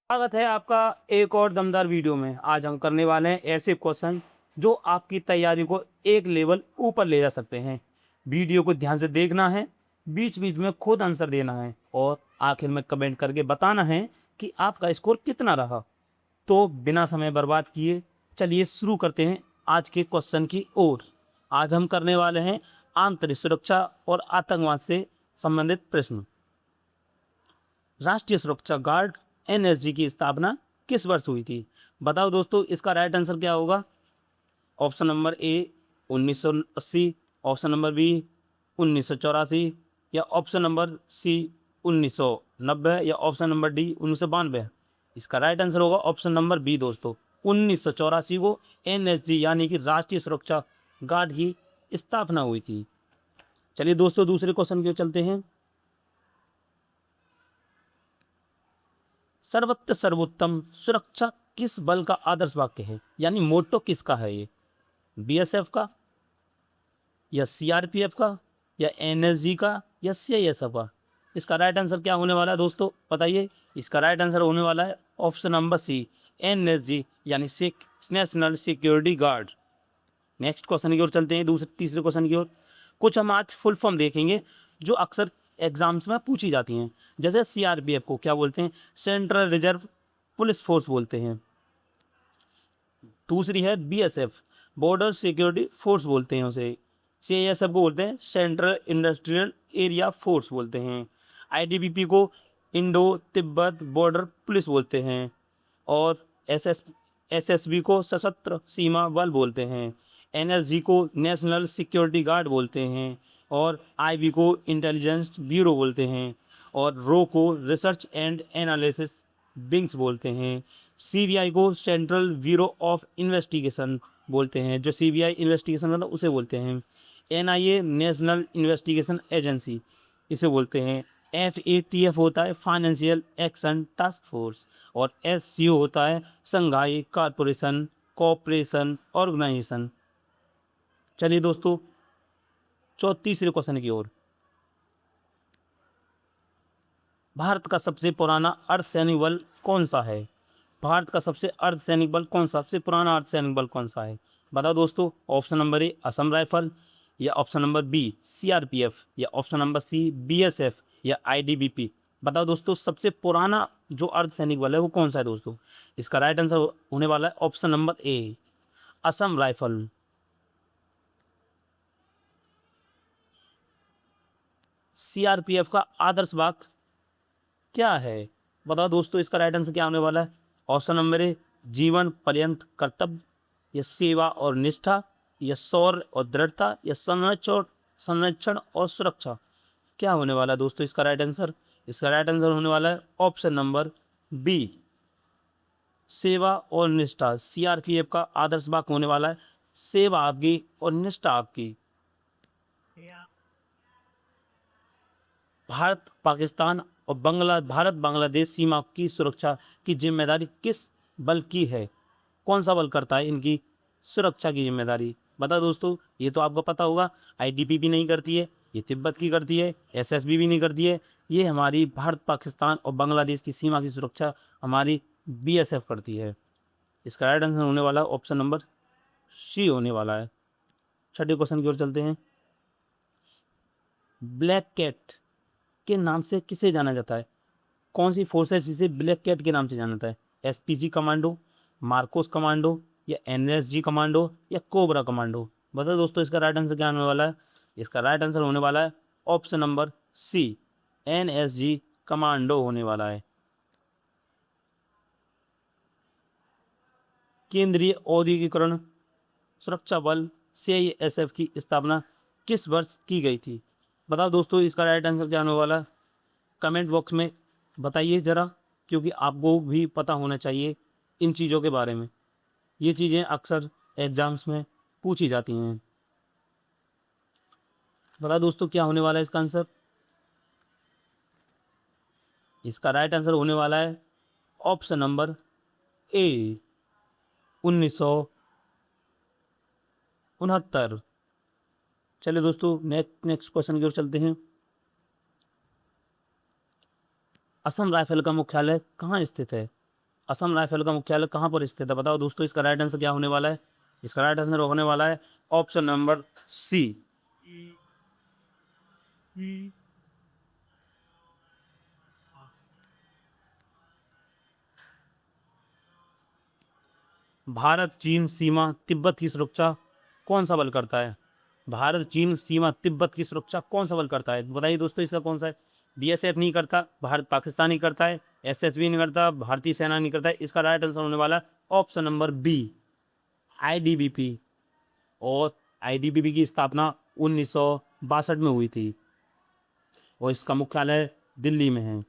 स्वागत है आपका एक और दमदार वीडियो में। आज हम करने वाले हैं ऐसे क्वेश्चन जो आपकी तैयारी को एक लेवल ऊपर ले जा सकते हैं। वीडियो को ध्यान से देखना है, बीच बीच में खुद आंसर देना है और आखिर में कमेंट करके बताना है कि आपका स्कोर कितना रहा। तो बिना समय बर्बाद किए चलिए शुरू करते हैं आज के क्वेश्चन की ओर। आज हम करने वाले हैं आंतरिक सुरक्षा और आतंकवाद से संबंधित प्रश्न। राष्ट्रीय सुरक्षा गार्ड एनएसजी की स्थापना किस वर्ष हुई थी? बताओ दोस्तों, इसका राइट आंसर क्या होगा? Option number A 1980, option number B 1984 या ऑप्शन नंबर सी 1990 या ऑप्शन नंबर डी 1992। इसका राइट आंसर होगा ऑप्शन नंबर बी दोस्तों, 1984 को एनएसजी यानी कि राष्ट्रीय सुरक्षा गार्ड की स्थापना हुई थी। चलिए दोस्तों दूसरे क्वेश्चन की ओर चलते हैं। सर्वत्र सर्वोत्तम सुरक्षा किस बल का आदर्श वाक्य है, यानी मोटो किसका है? ये बीएसएफ का या सीआरपीएफ का या एनएसजी का या सीआईएसएफ का? इसका राइट आंसर क्या होने वाला है दोस्तों, बताइए। इसका राइट आंसर होने वाला है ऑप्शन नंबर सी, एनएसजी यानी national security guard. Next question की ओर चलते हैं, तीसरे क्वेश्चन की ओर। कुछ हम आज फुल फॉर्म देखेंगे जो अक्सर एग्जाम्स में पूछी जाती हैं। जैसे सीआरपीएफ को क्या बोलते हैं? सेंट्रल रिजर्व पुलिस फोर्स बोलते हैं। दूसरी है बीएसएफ, बॉर्डर सिक्योरिटी फोर्स बोलते हैं उसे। सीआईएसएफ को बोलते हैं सेंट्रल इंडस्ट्रियल एरिया फोर्स बोलते हैं। आईटीबीपी को इंडो तिब्बत बॉर्डर पुलिस बोलते हैं। और एसएसबी को सशस्त्र सीमा बल बोलते हैं। एनएसजी को नेशनल सिक्योरिटी गार्ड बोलते हैं। और आईबी को इंटेलिजेंस ब्यूरो बोलते हैं। और रो को रिसर्च एंड एनालिसिस विंग्स बोलते हैं। सीबीआई को सेंट्रल ब्यूरो ऑफ इन्वेस्टिगेशन बोलते हैं, जो सीबीआई इन्वेस्टिगेशन मतलब उसे बोलते हैं। एनआईए नेशनल इन्वेस्टिगेशन एजेंसी इसे बोलते हैं। एफएटीएफ होता है फाइनेंशियल एक्शन टास्क फोर्स। और एससीओ होता है संघाई कॉरपोरेशन कोऑपरेशन ऑर्गेनाइजेशन। चलिए दोस्तों तीसरे क्वेश्चन की ओर। भारत का सबसे पुराना अर्धसैनिक बल कौन सा है? भारत का सबसे अर्धसैनिक बल कौन सा, सबसे पुराना अर्धसैनिक बल कौन सा है? बताओ दोस्तों। ऑप्शन नंबर ए असम राइफल या ऑप्शन नंबर बी सीआरपीएफ या ऑप्शन नंबर सी बीएसएफ या आईटीबीपी। बताओ दोस्तों सबसे पुराना जो अर्धसैनिक बल है वो कौन सा है दोस्तों? इसका राइट आंसर होने वाला है ऑप्शन नंबर ए असम राइफल। सीआरपीएफ का आदर्श वाक्य क्या है? बताओ दोस्तों इसका राइट आंसर क्या होने वाला है? ऑप्शन नंबर ए जीवन पर्यंत कर्तव्य या सेवा और निष्ठा या शौर्य और दृढ़ता या संरक्षण और सुरक्षा। क्या होने वाला है दोस्तों इसका राइट आंसर? इसका राइट आंसर होने वाला है ऑप्शन नंबर बी सेवा और निष्ठा। सीआरपीएफ का आदर्श वाक्य होने वाला है सेवा आपकी और निष्ठा आपकी। भारत बांग्लादेश सीमा की सुरक्षा की जिम्मेदारी किस बल की है? कौन सा बल करता है इनकी सुरक्षा की जिम्मेदारी? बता दोस्तों, ये तो आपको पता होगा। आईटीबीपी नहीं करती है, ये तिब्बत की करती है। एसएसबी भी नहीं करती है, ये हमारी भारत पाकिस्तान और बांग्लादेश की सीमा की सुरक्षा हमारी बीएसएफ करती है। इसका राइट आंसर होने वाला है ऑप्शन नंबर सी होने वाला है। छठे क्वेश्चन की ओर चलते हैं। ब्लैक कैट के नाम से किसे जाना जाता है? कौन सी फोर्स है जिसे ब्लैक कैट के नाम से जाना जाता है? एसपीजी कमांडो, मार्कोस कमांडो या एनएसजी कमांडो या कोबरा कमांडो। बताओ दोस्तों इसका राइट आंसर क्या होने वाला है? इसका राइट आंसर होने वाला है option number C NSG commando होने वाला है। केंद्रीय औद्योगिकरण सुरक्षा बल सीआईएसएफ की स्थापना किस वर्ष की गई थी? बताओ दोस्तों इसका राइट आंसर क्या होने वाला है? कमेंट बॉक्स में बताइए ज़रा, क्योंकि आपको भी पता होना चाहिए इन चीज़ों के बारे में। ये चीज़ें अक्सर एग्जाम्स में पूछी जाती हैं। बताओ दोस्तों क्या होने वाला है इसका आंसर? इसका राइट आंसर होने वाला है ऑप्शन नंबर ए 1969। चलिए दोस्तों नेक्स्ट क्वेश्चन की ओर चलते हैं। असम राइफल का मुख्यालय कहाँ स्थित है? असम राइफल का मुख्यालय कहाँ पर स्थित है? बताओ दोस्तों, इसका राइट आंसर क्या होने वाला है? इसका राइट आंसर होने वाला है ऑप्शन नंबर सी। भारत चीन सीमा तिब्बत की सुरक्षा कौन सा बल करता है? भारत चीन सीमा तिब्बत की सुरक्षा कौन सा बल करता है? बताइए दोस्तों, इसका कौन सा है? बीएसएफ नहीं करता, भारत पाकिस्तान नहीं करता है, एसएसबी नहीं करता, भारतीय सेना नहीं करता है। इसका राइट आंसर होने वाला है ऑप्शन नंबर बी, आईटीबीपी। और आईटीबीपी की स्थापना 1962 में हुई थी और इसका मुख्यालय दिल्ली में है।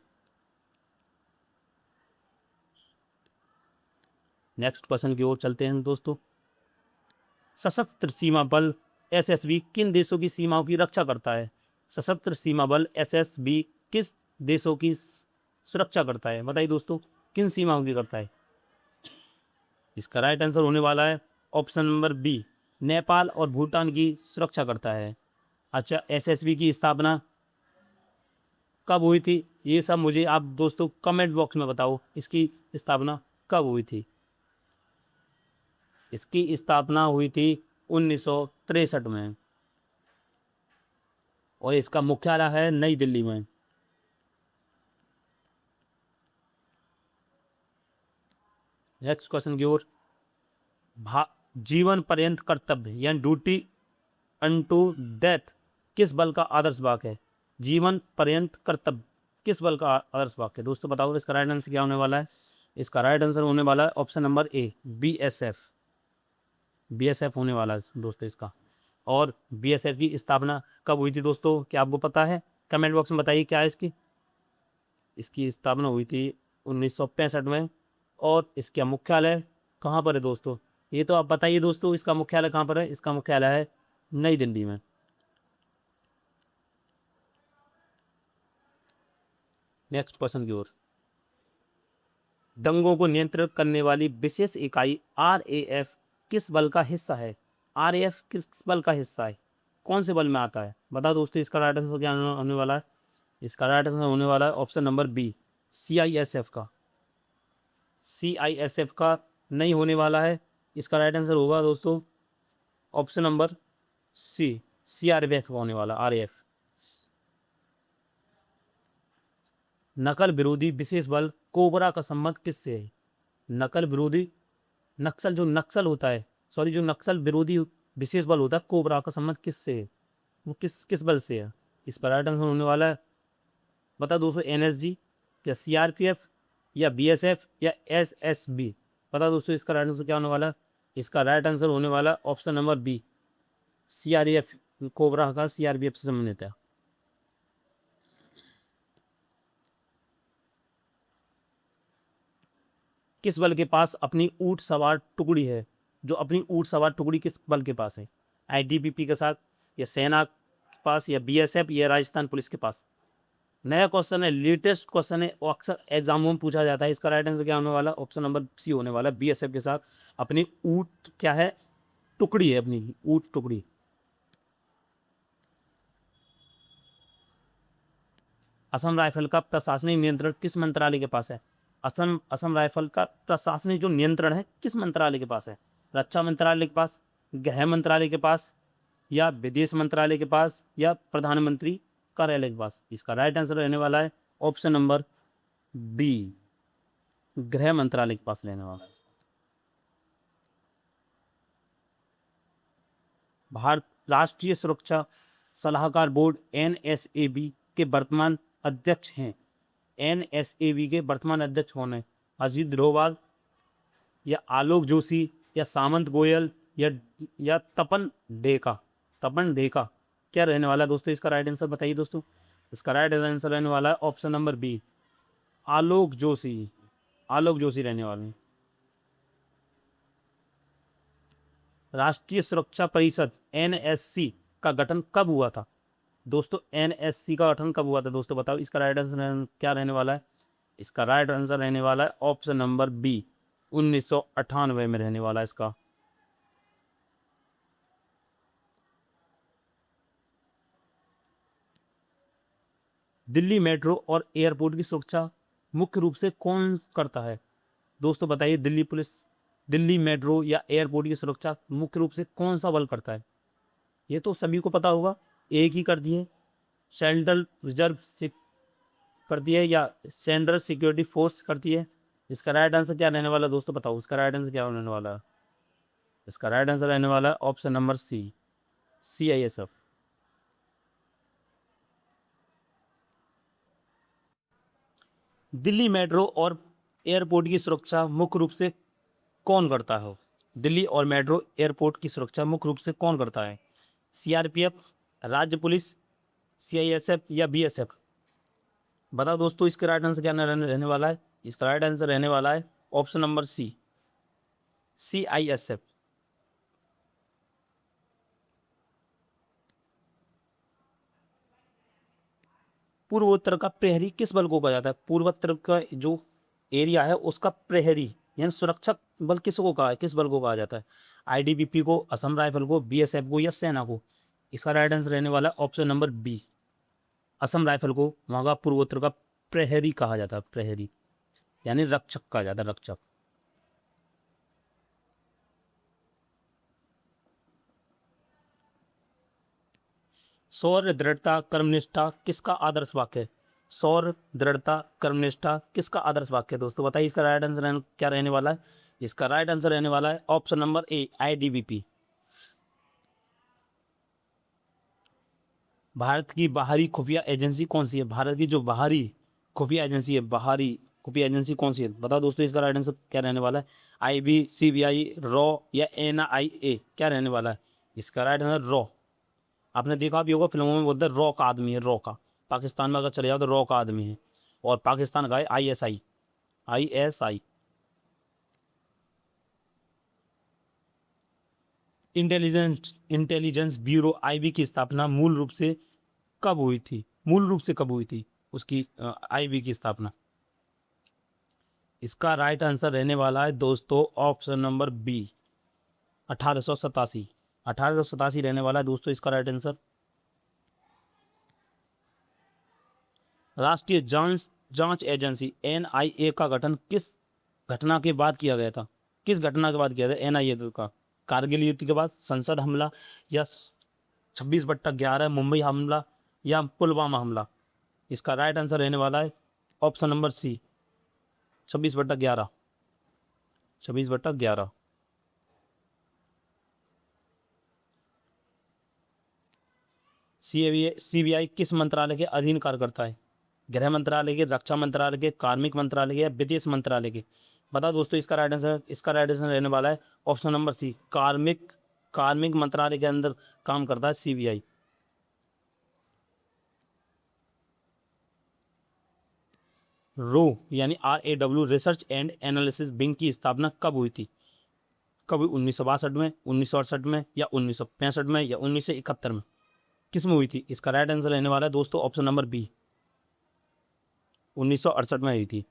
नेक्स्ट क्वेश्चन की ओर चलते हैं दोस्तों। सशस्त्र सीमा बल एसएसबी किन देशों की सीमाओं की रक्षा करता है? सशस्त्र सीमा बल एसएसबी किस देशों की सुरक्षा करता है? बताइए दोस्तों, किन सीमाओं की करता है? इसका राइट आंसर होने वाला है ऑप्शन नंबर बी, नेपाल और भूटान की सुरक्षा करता है। अच्छा, एसएसबी की स्थापना कब हुई थी? ये सब मुझे आप दोस्तों कमेंट बॉक्स में बताओ, इसकी स्थापना कब हुई थी? इसकी स्थापना हुई थी 1963 में और इसका मुख्यालय है नई दिल्ली में। नेक्स्ट क्वेश्चन की ओर। जीवन पर्यंत कर्तव्य यानी ड्यूटी अनटू डेथ किस बल का आदर्श वाक्य है? जीवन पर्यंत कर्तव्य किस बल का आदर्श वाक्य है? दोस्तों बताओ, इसका राइट आंसर क्या होने वाला है? इसका राइट आंसर होने वाला है ऑप्शन नंबर ए, बीएसएफ। बीएसएफ होने वाला है दोस्तों इसका। और बीएसएफ की स्थापना कब हुई थी दोस्तों, क्या आपको पता है? कमेंट बॉक्स में बताइए क्या है इसकी। इसकी स्थापना हुई थी 1965 में और इसका मुख्यालय कहाँ पर है दोस्तों? ये तो आप बताइए दोस्तों, इसका मुख्यालय कहाँ पर है? इसका मुख्यालय है नई दिल्ली में। नेक्स्ट क्वेश्चन की ओर। दंगों को नियंत्रित करने वाली विशेष इकाई आरएएफ किस बल का हिस्सा है? आरएएफ किस बल का हिस्सा है? कौन से बल में आता है? बता दोस्तों, इसका राइट आंसर क्या होने वाला है? इसका राइट आंसर होने वाला है ऑप्शन नंबर बी, सीआईएसएफ का। सीआईएसएफ का नहीं होने वाला है। इसका राइट आंसर होगा दोस्तों ऑप्शन नंबर सी, सीआरपीएफ होने वाला, आरएएफ। नकल विरोधी विशेष बल कोबरा का संबंध किससे है? नकल विरोधी नक्सल होता है, सॉरी, जो नक्सल विरोधी विशेष बल होता है कोबरा का संबंध किससे है? वो किस किस बल से है? इस पर राइट आंसर होने वाला है, बता दोस्तों, एनएसजी या सीआरपीएफ या बीएसएफ या एसएसबी। पता दोस्तों, इसका राइट आंसर क्या होने वाला है? इसका राइट आंसर होने वाला option number B, CRF. Cobra का सीआरपीएफ से संबंधित है। किस बल के पास अपनी ऊंट सवार टुकड़ी है? जो अपनी ऊंट सवार टुकड़ी किस बल के पास है? आईटीबीपी के साथ, या सेना के पास, या बीएसएफ, या राजस्थान पुलिस के पास? नया क्वेश्चन है, लेटेस्ट क्वेश्चन है और अक्सर एग्जामों में पूछा जाता है। इसका राइट आंसर क्या होने वाला? ऑप्शन नंबर सी होने वाला, बीएसएफ के साथ अपनी ऊंट क्या है, टुकड़ी है, अपनी ऊंट टुकड़ी। असम राइफल का प्रशासनिक नियंत्रण किस मंत्रालय के पास है? असम असम राइफल का प्रशासनिक जो नियंत्रण है किस मंत्रालय के पास है? रक्षा मंत्रालय के पास, गृह मंत्रालय के पास, या विदेश मंत्रालय के पास, या प्रधानमंत्री कार्यालय के पास? इसका राइट आंसर रहने वाला है ऑप्शन नंबर बी, गृह मंत्रालय के पास रहने वाला है। भारत राष्ट्रीय सुरक्षा सलाहकार बोर्ड एनएसएबी के वर्तमान अध्यक्ष हैं। एनएसएबी के वर्तमान अध्यक्ष कौन है? अजीत डोभाल, या आलोक जोशी, या सामंत गोयल, या तपन डेका? तपन डेका क्या रहने वाला है दोस्तों? इसका राइट आंसर बताइए दोस्तों। इसका राइट आंसर रहने वाला है ऑप्शन नंबर बी, आलोक जोशी। आलोक जोशी रहने वाले हैं। राष्ट्रीय सुरक्षा परिषद एनएससी का गठन कब हुआ था? दोस्तों, एनएससी का गठन कब हुआ था दोस्तों, बताओ। इसका राइट आंसर क्या रहने वाला है? इसका राइट आंसर रहने वाला है ऑप्शन नंबर बी, 1998 में रहने वाला है इसका। दिल्ली मेट्रो और एयरपोर्ट की सुरक्षा मुख्य रूप से कौन करता है? दोस्तों बताइए, दिल्ली पुलिस, दिल्ली मेट्रो या एयरपोर्ट की सुरक्षा मुख्य रूप से कौन सा बल करता है? ये तो सभी को पता होगा, एक ही कर दिए, सेंट्रल रिजर्व से करती है या सेंट्रल सिक्योरिटी फोर्स करती है। इसका राइट आंसर क्या रहने वाला है दोस्तों, बताओ इसका राइट आंसर क्या रहने वाला है? इसका राइट आंसर रहने वाला है option number C, CISF। Delhi metro और एयरपोर्ट की सुरक्षा मुख्य रूप से कौन करता है? दिल्ली और मेट्रो एयरपोर्ट की सुरक्षा मुख्य रूप से कौन करता है? CRPF, राज्य पुलिस, CISF या BSF? बताओ दोस्तों, इसका राइट आंसर क्या रहने वाला है? इसका राइट आंसर रहने वाला है ऑप्शन नंबर सी, CISF। पूर्वोत्तर का प्रहरी किस बल को कहा जाता है? पूर्वोत्तर का जो एरिया है उसका प्रहरी यानी सुरक्षक बल किसको कहा है, किस बल को कहा जाता है? ITBP को, असम राइफल को, BSF को या सेना को? इसका राइट आंसर रहने वाला है option number B, Assam rifle को वहाँ का पूर्वोत्तर का प्रहरी कहा जाता है, प्रहरी यानी रक्षक कहा जाता है, रक्षक। शौर्य, दृढ़ता, कर्मनिष्ठा किसका आदर्श वाक्य है? शौर्य, दृढ़ता, कर्मनिष्ठा किसका आदर्श वाक्य है दोस्तों? बताइए इसका राइट आंसर क्या रहने वाला है? इसका राइट आंसर रहने वाला है ऑप्शन नंबर ए, ITBP। भारत की बाहरी खुफिया एजेंसी कौन सी है? भारत की जो बाहरी खुफिया एजेंसी है, बाहरी खुफिया एजेंसी कौन सी है? बताओ दोस्तों, इसका राइट आंसर क्या रहने वाला है? IB, CBI, रॉ या NIA क्या रहने वाला है? इसका राइट आंसर रॉ। आपने देखा भी होगा फिल्मों में बोलते हैं रॉ का आदमी है, रॉ का। पाकिस्तान में अगर चले जाओ तो रॉ का आदमी है, और पाकिस्तान का है ISI। इंटेलिजेंस ब्यूरो IB की स्थापना मूल रूप से कब हुई थी? मूल रूप से कब हुई थी उसकी IB की स्थापना? इसका राइट आंसर रहने वाला है दोस्तों ऑप्शन नंबर बी, 1887। 1887 रहने वाला है दोस्तों इसका राइट आंसर। राष्ट्रीय जांच जांच एजेंसी NIA का गठन किस घटना के बाद किया गया था? किस घटना के बाद किया था NIA का? कारगिल युद्ध के बाद, संसद हमला, या 26/11 मुंबई हमला, या पुलवामा हमला? इसका राइट आंसर रहने वाला है ऑप्शन नंबर सी, 26/11। 26/11। CBI किस मंत्रालय के अधीन कार्य करता है? गृह मंत्रालय के, रक्षा मंत्रालय के, कार्मिक मंत्रालय के या विदेश मंत्रालय के? बता दोस्तों, इसका राइट आंसर रहने वाला है ऑप्शन नंबर सी, कार्मिक कार्मिक मंत्रालय के अंदर काम करता है CBI। रो यानी RAW, research and analysis wing की स्थापना कब हुई थी? कब हुई? 1962 में, 1968 में, या 1965 में, या 1971 में? किस में हुई थी? इसका राइट आंसर रहने वाला है दोस्तों ऑप्शन नंबर बी, 1968 में हुई थी।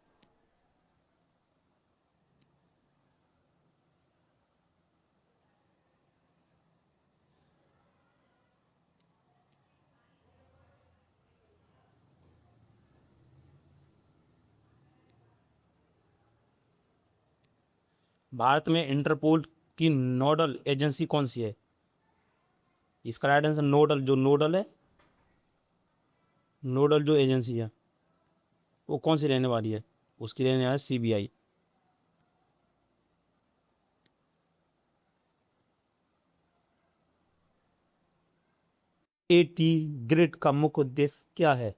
भारत में इंटरपोल की नोडल एजेंसी कौन सी है? इसका राइट आंसर नोडल है, नोडल जो एजेंसी है वो कौन सी रहने वाली है? उसकी रहने वाली है CBI। AT ग्रिड का मुख्य उद्देश्य क्या है?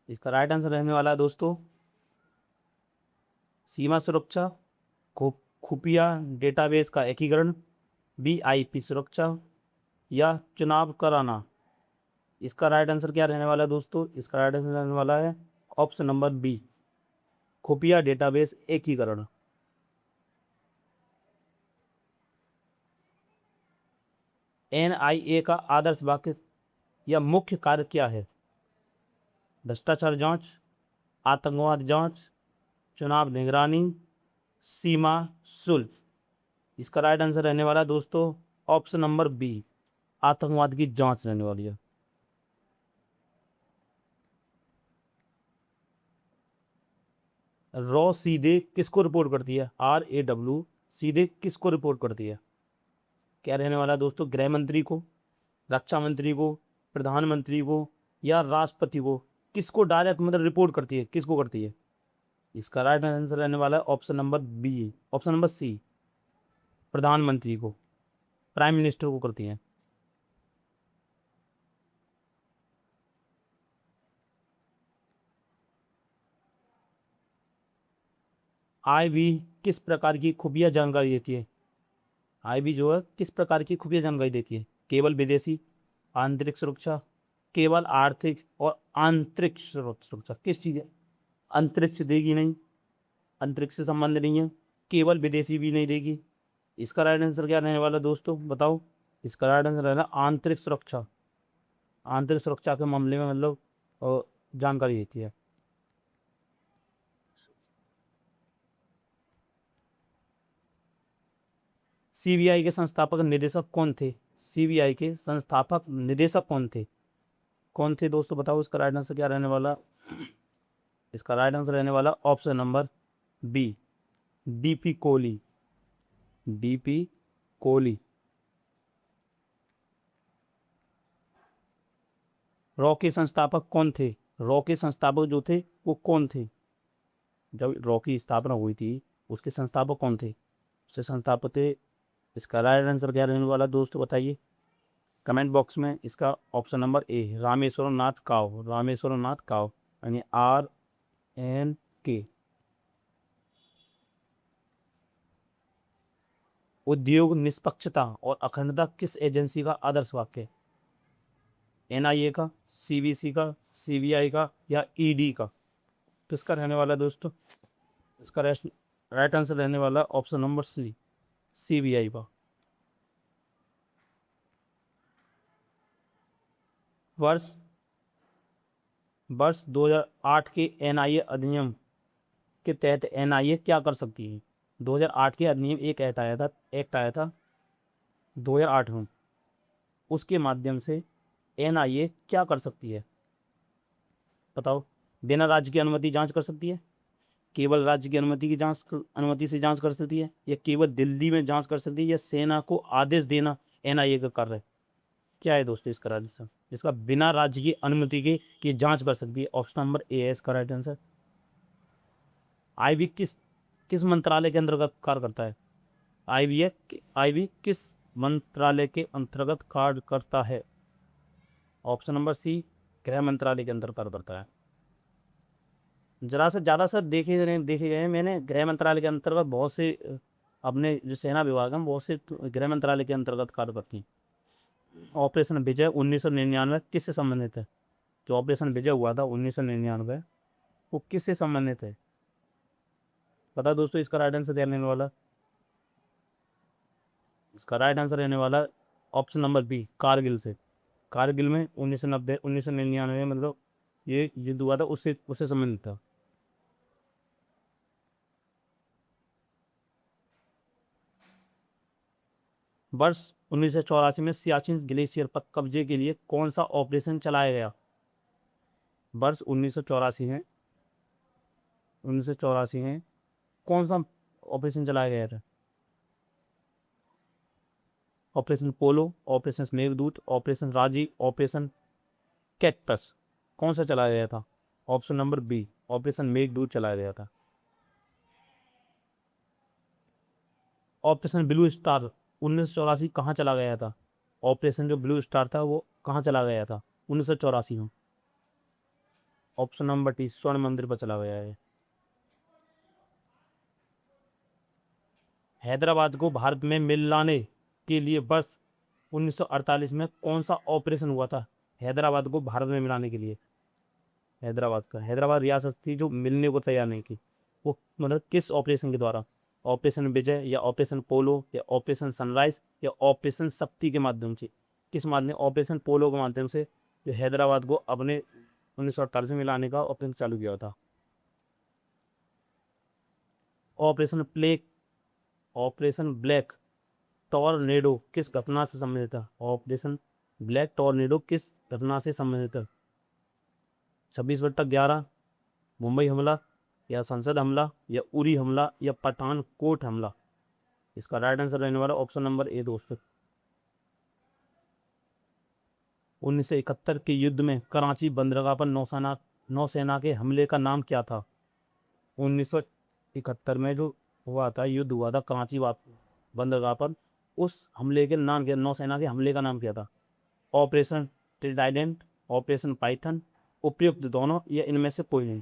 इसका राइट आंसर रहने वाला है दोस्तों सीमा सुरक्षा, खुफिया डेटाबेस का एकीकरण, BIP सुरक्षा, या चुनाव कराना? इसका राइट आंसर क्या रहने वाला है दोस्तों? इसका राइट आंसर रहने वाला है ऑप्शन नंबर बी, खुफिया डेटाबेस एकीकरण। NIA का आदर्श वाक्य या मुख्य कार्य क्या है? भ्रष्टाचार जांच, आतंकवाद जांच, चुनाव निगरानी, सीमा शुल्क? इसका राइट आंसर रहने वाला है दोस्तों ऑप्शन नंबर बी, आतंकवाद की जांच रहने वाली है। रॉ सीधे किसको रिपोर्ट करती है? RAW सीधे किसको रिपोर्ट करती है? क्या रहने वाला है दोस्तों? गृह मंत्री को, रक्षा मंत्री को, प्रधानमंत्री को, या राष्ट्रपति को? किसको डायरेक्ट मतलब रिपोर्ट करती है, किसको करती है? इसका राइट आंसर रहने वाला है option number B, option number C, प्रधानमंत्री को, प्राइम मिनिस्टर को करती है। IB किस प्रकार की खुफिया जानकारी देती है? IB जो है किस प्रकार की खुफिया जानकारी देती है? केवल विदेशी, आंतरिक सुरक्षा, केवल आर्थिक और आंतरिक सुरक्षा, किस चीज़ है? अंतरिक्ष देगी नहीं, अंतरिक्ष से संबंध नहीं है, केवल विदेशी भी नहीं देगी। इसका राइट आंसर क्या रहने वाला दोस्तों, बताओ? इसका राइट आंसर रहना आंतरिक सुरक्षा। आंतरिक सुरक्षा के मामले में मतलब जानकारी देती है। CBI के संस्थापक निदेशक कौन थे? CBI के संस्थापक निदेशक कौन थे? कौन थे दोस्तों, बताओ? इसका राइट आंसर क्या रहने वाला? इसका राइट आंसर रहने वाला option number B, DP Kohli. DP Kohli. रॉ के संस्थापक कौन थे? रॉ के संस्थापक जो थे वो कौन थे? जब रॉ की स्थापना हुई थी उसके संस्थापक कौन थे? उसके संस्थापक थे। इसका राइट आंसर क्या रहने वाला दोस्तों, बताइए कमेंट बॉक्स में। इसका ऑप्शन नंबर ए, रामेश्वरम नाथ काव। रामेश्वरम नाथ काव यानी RNK। उद्योग निष्पक्षता और अखंडता किस एजेंसी का आदर्श वाक्य है? NIA का, CBC का, CBI का, या ED का? किसका रहने वाला दोस्तों? इसका राइट आंसर रहने वाला ऑप्शन नंबर सी, CBI का। वर्ष 2008 के NIA अधिनियम के तहत NIA क्या कर सकती है? 2008 के अधिनियम एक एक्ट आया था 2008 में। उसके माध्यम से NIA क्या कर सकती है, बताओ? बिना राज्य की अनुमति जांच कर सकती है, केवल राज्य की अनुमति से जांच कर सकती है, या केवल दिल्ली में जांच कर सकती है, या सेना को आदेश देना NIA का कार्य है? क्या है दोस्तों इसका राइट आंसर? इसका बिना राज्य की अनुमति के की जांच कर सकती है। ऑप्शन नंबर ए है इसका राइट आंसर। IB किस किस मंत्रालय के अंतर्गत कार्य करता है? IB किस मंत्रालय के अंतर्गत कार्य करता है? ऑप्शन नंबर सी, गृह मंत्रालय के अंदर कार्य करता है। जरा से ज़्यादा सर देखे गए हैं मैंने गृह मंत्रालय के अंतर्गत बहुत से अपने जो सेना विभाग हैं बहुत से गृह मंत्रालय के अंतर्गत कार्य करती हैं। ऑपरेशन विजय 1999 किससे संबंधित है? जो ऑपरेशन विजय हुआ था 1999 वो किससे संबंधित है? पता दोस्तों इसका राइट आंसर रहने वाला? इसका राइट आंसर रहने वाला ऑप्शन नंबर बी, कारगिल से। कारगिल में 1999 मतलब ये युद्ध हुआ था, उससे उससे संबंधित था। वर्ष 1984 में सियाचिन ग्लेशियर पर कब्जे के लिए कौन सा ऑपरेशन चलाया गया? वर्ष 1984 में कौन सा ऑपरेशन चलाया गया था? Operation polo, operation Meghdoot, operation Rajiv, operation cactus, कौन सा चलाया गया था? Option number B, operation Meghdoot चलाया गया था। ऑपरेशन ब्लू स्टार 1984 कहाँ चला गया था? ऑपरेशन जो ब्लू स्टार था वो कहाँ चला गया था 1984 में? ऑप्शन नंबर टी, स्वर्ण मंदिर पर चला गया है। हैदराबाद को भारत में मिलाने के लिए वर्ष 1948 में कौन सा ऑपरेशन हुआ था? हैदराबाद को भारत में मिलाने के लिए हैदराबाद रियासत थी जो मिलने को तैयार नहीं थी, वो मतलब किस ऑपरेशन के द्वारा? ऑपरेशन विजय, या ऑपरेशन पोलो, या ऑपरेशन सनराइज, या ऑपरेशन शक्ति के माध्यम से? किस माध्यम? ऑपरेशन पोलो के माध्यम से जो हैदराबाद को अपने 1948 में मिलाने का ऑपरेशन चालू किया था। ऑपरेशन ब्लैक टॉर्नेडो किस घटना से संबंधित है? ऑपरेशन ब्लैक टॉर्नेडो किस घटना से संबंधित है? 26/11, मुंबई हमला, या संसद हमला, या उरी हमला, या पठानकोट हमला। इसका राइट आंसर रहने वाला ऑप्शन नंबर ए दोस्तों। 1971 के युद्ध में कराची बंदरगाह पर नौसेना के हमले का नाम क्या था? 1971 में जो हुआ था, युद्ध हुआ था कराची बंदरगाह पर, उस हमले के नाम क्या, नौसेना के हमले का नाम क्या था? ऑपरेशन ट्राइडेंट, ऑपरेशन पाइथन, उपयुक्त दोनों, या इनमें से कोई नहीं।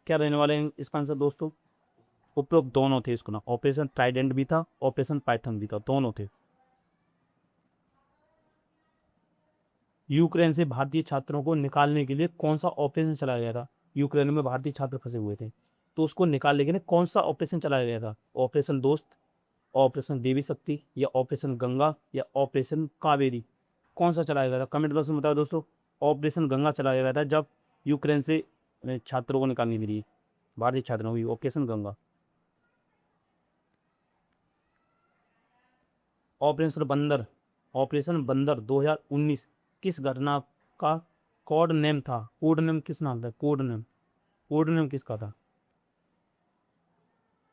क्या रहने वाले हैं इसका आंसर दोस्तों? उपयुक्त दोनों थे इसको ना, ऑपरेशन ट्राइडेंट भी था, ऑपरेशन पाइथन भी था, दोनों थे। यूक्रेन से भारतीय छात्रों को निकालने के लिए कौन सा ऑपरेशन चलाया गया था? यूक्रेन में भारतीय छात्र फंसे हुए थे, तो उसको निकालने के लिए कौन सा ऑपरेशन चलाया गया था? ऑपरेशन दोस्त, ऑपरेशन देवी शक्ति, या ऑपरेशन गंगा, या ऑपरेशन कावेरी। कौन सा चलाया गया था? कमेंट बॉक्स में बताओ दोस्तों। ऑपरेशन गंगा चलाया गया था जब यूक्रेन से छात्रों को निकालने के लिए, भारतीय छात्रों की, ऑपरेशन गंगा। ऑपरेशन बंदर, ऑपरेशन बंदर 2019 किस घटना का कोड नेम था? कोड नेम किस नाम था? कोड नेम, कोड नेम किसका था?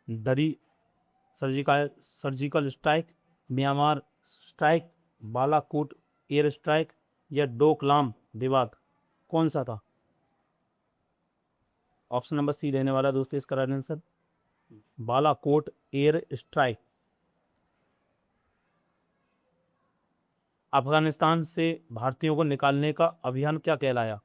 दरी surgical strike, Myanmar strike, Balakot air strike, या डोकलाम विवाद। कौन सा था? ऑप्शन नंबर सी रहने वाला दोस्तों इसका right answer, Balakot air strike. Afghanistan से भारतीयों को निकालने का अभियान क्या कहलाया?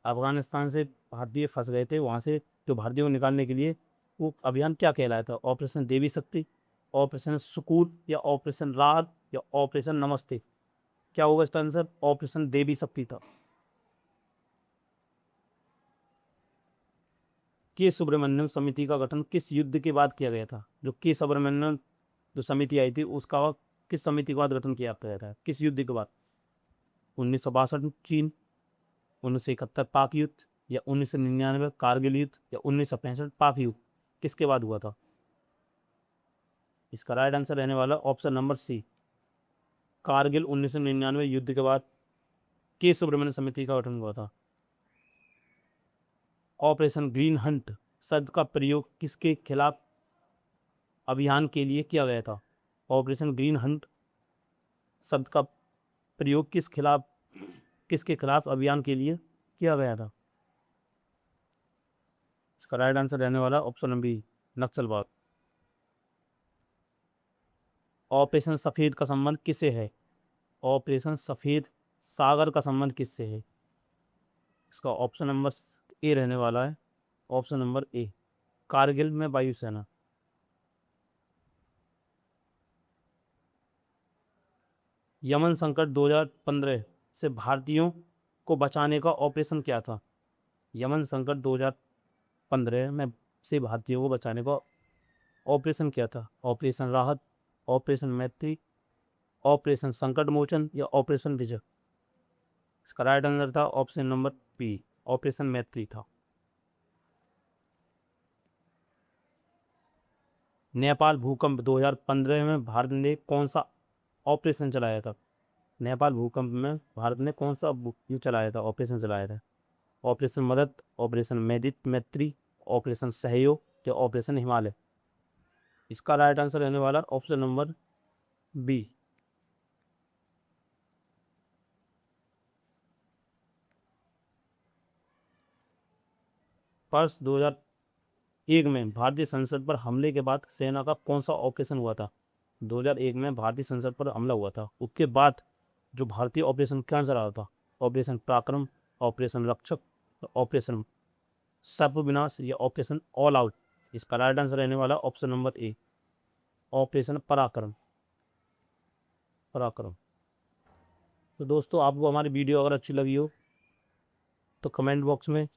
अफगानिस्तान से भारतीय फंस गए थे, वहाँ से जो भारतीयों को निकालने के लिए, वो अभियान क्या कहलाया था? ऑपरेशन देवी शक्ति, ऑपरेशन सुकून, या ऑपरेशन राहत, या ऑपरेशन नमस्ते। क्या होगा इसका आंसर? ऑपरेशन देवी शक्ति था। के सुब्रमण्यम समिति का गठन किस युद्ध के बाद किया गया था? जो के सुब्रमण्यम जो समिति आई थी, उसका किस समिति के बाद गठन किया गया था? किस युद्ध के बाद? 1962 चीन, 1971 पाक युद्ध, या 1999 कारगिल युद्ध, या 1965 पाक युद्ध। किसके बाद हुआ था? इसका राइट आंसर रहने वाला ऑप्शन नंबर सी, कारगिल 1999 युद्ध के बाद के सुब्रमण्यम समिति का गठन हुआ था। ऑपरेशन ग्रीन हंट शब्द का प्रयोग किसके खिलाफ अभियान के लिए किया गया था? ऑपरेशन ग्रीन हंट शब्द का प्रयोग किसके खिलाफ अभियान के लिए किया गया था? इसका राइट आंसर रहने वाला ऑप्शन नंबर बी, नक्सलवाद। ऑपरेशन सफेद का संबंध किससे है? ऑपरेशन सफेद सागर का संबंध किससे है? इसका ऑप्शन नंबर ए रहने वाला है, ऑप्शन नंबर ए, कारगिल में वायुसेना। यमन संकट 2015 से भारतीयों को बचाने का ऑपरेशन क्या था? यमन संकट 2015 में से भारतीयों को बचाने का ऑपरेशन क्या था? ऑपरेशन राहत, ऑपरेशन मैत्री, ऑपरेशन संकट मोचन, या ऑपरेशन विजय। इसका राइट आंसर था ऑप्शन नंबर बी, ऑपरेशन मैत्री था। नेपाल भूकंप 2015 में भारत ने कौन सा ऑपरेशन चलाया था? नेपाल भूकंप में भारत ने कौन सा चलाया था, ऑपरेशन चलाया था? ऑपरेशन मदद, ऑपरेशन मैत्री, ऑपरेशन सहयोग, या ऑपरेशन हिमालय। इसका राइट आंसर रहने वाला ऑप्शन नंबर बी। वर्ष 2001 में भारतीय संसद पर हमले के बाद सेना का कौन सा ऑपरेशन हुआ था? 2001 में भारतीय संसद पर हमला हुआ था, उसके बाद जो भारतीय ऑपरेशन क्या चला था? ऑपरेशन पराक्रम, ऑपरेशन रक्षक, ऑपरेशन सर्वविनाश, या ऑपरेशन ऑल आउट। इसका राइट आंसर रहने वाला ऑप्शन नंबर ए, ऑपरेशन पराक्रम। पराक्रम। तो दोस्तों, आपको हमारी वीडियो अगर अच्छी लगी हो तो कमेंट बॉक्स में